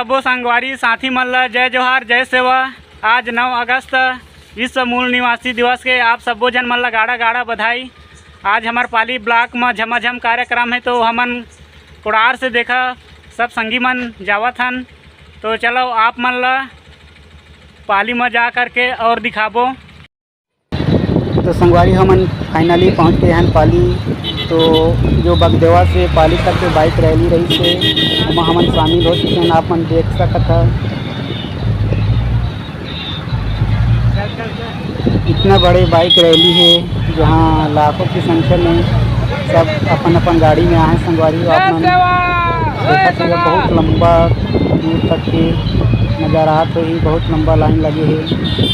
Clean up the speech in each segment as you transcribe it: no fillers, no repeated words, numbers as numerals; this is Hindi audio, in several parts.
सबो संगवारी साथी मन ला जय जोहार जय सेवा। आज 9 अगस्त विश्व मूल निवासी दिवस के आप सबो जन मन ला गाड़ा गाड़ा बधाई। आज हमार पाली ब्लॉक में झमाझम कार्यक्रम है तो हमन कुड़ार से देखा सब संगी मन जावत हन। तो चलो आप मन ला पाली में जा कर के और दिखाबो। तो संगवारी हमन फाइनली पहुंच गए हैं पाली। तो जो बगदेवा से पाली तक के बाइक रैली रही से वहाँ हमन शामिल हो चुके हैं। आप मन देख सकत है इतना बड़े बाइक रैली है जहाँ लाखों की संख्या में सब अपन अपन गाड़ी में आए। संगवारी आप मन देखा चाहिए बहुत लंबा दूर तक के नज़ारात तो ही बहुत लंबा लाइन लगे है।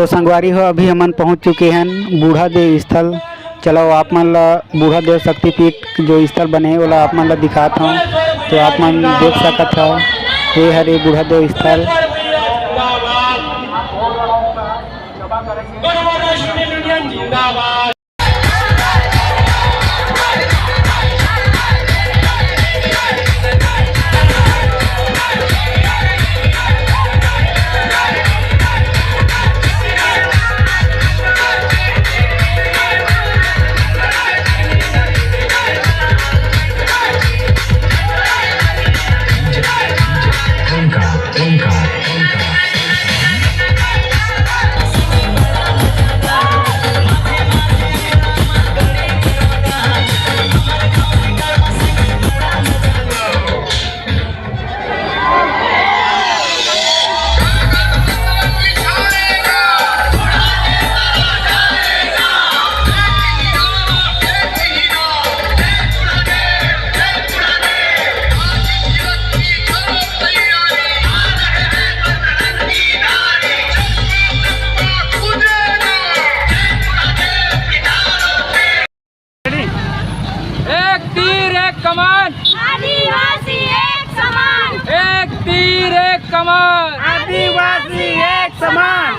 तो संगवारी हो अभी हमन पहुंच चुके हैं बूढ़ा देव स्थल। चलो आप मन ला बूढ़ा देव शक्तिपीठ जो स्थल बने ओला आप मन ला दिखाता हूँ। तो आप मन देख सकत हो ये हरे बूढ़ा देव स्थल। एक तीर एक कमान, आदिवासी एक समान। एक तीर एक कमान, आदिवासी एक समान।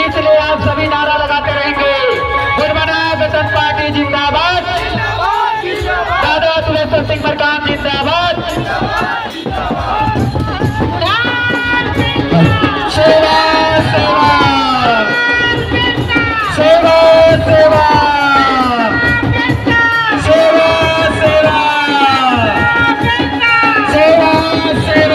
इसलिए आप सभी नारा लगाते रहेंगे। गुरबनाम वेतन पार्टी जिंदाबाद, दादा तुलेश्वर सिंह मरकाम जिंदाबाद। सेवा सेवा सेवा सेवा सेवा सेवा सेवा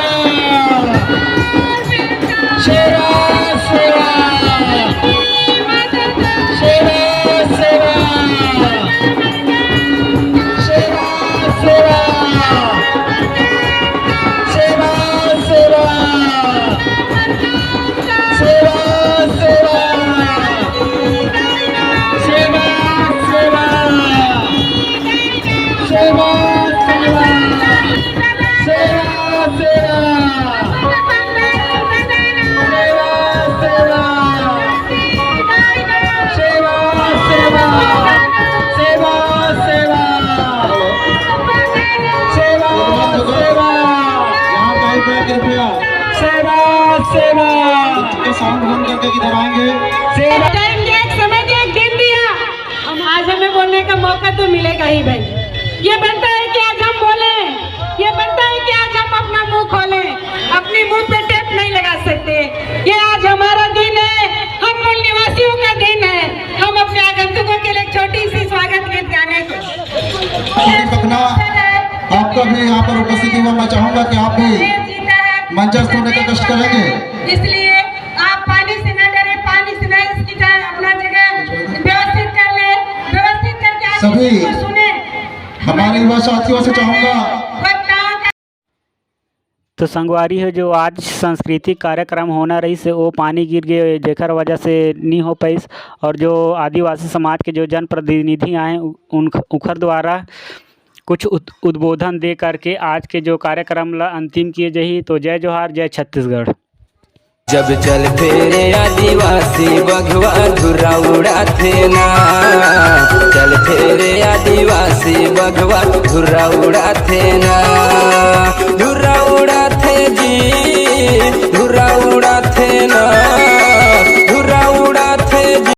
सेवा साउंड बंद करके किधर आएंगे। एक समय एक दिन दिया, आज हमें बोलने का मौका तो मिलेगा ही भाई। ये बनता है कि आज हम बोले, ये बनता है कि आज हम अपना मुंह खोले। अपने मुंह पे टेप नहीं लगा सकते। ये आज हमारा दिन है, हम मूल निवासियों का दिन है। हम अपने आगंतुकों के लिए छोटी सी स्वागत गीत गाने को आपका भी यहाँ पर उपस्थिति हुआ। मैं चाहूंगा कि आप भी मंचस्थ होने का कष्ट करेंगे। इसलिए आप पानी से न डरे, पानी से न इसकी अपना जगह व्यवस्थित कर ले, व्यवस्थित करके आप सभी सुने। हमारे युवा साथियों से चाहूंगा तो संगवारी है जो आज सांस्कृतिक कार्यक्रम होना रही से वो पानी गिर गए जेकर वजह से नहीं हो पाई। और जो आदिवासी समाज के जो जनप्रतिनिधि आए उन उखर द्वारा कुछ उद्बोधन दे करके आज के जो कार्यक्रम ला अंतिम किए जाही। तो जय जोहार, जय छत्तीसगढ़। जब चल फेरे आदिवासी बघवा धुरा उड़ाथे ना, चल फेरे आदिवासी बघवा धुरा उड़ाथे ना, धुरा उड़ाथे जी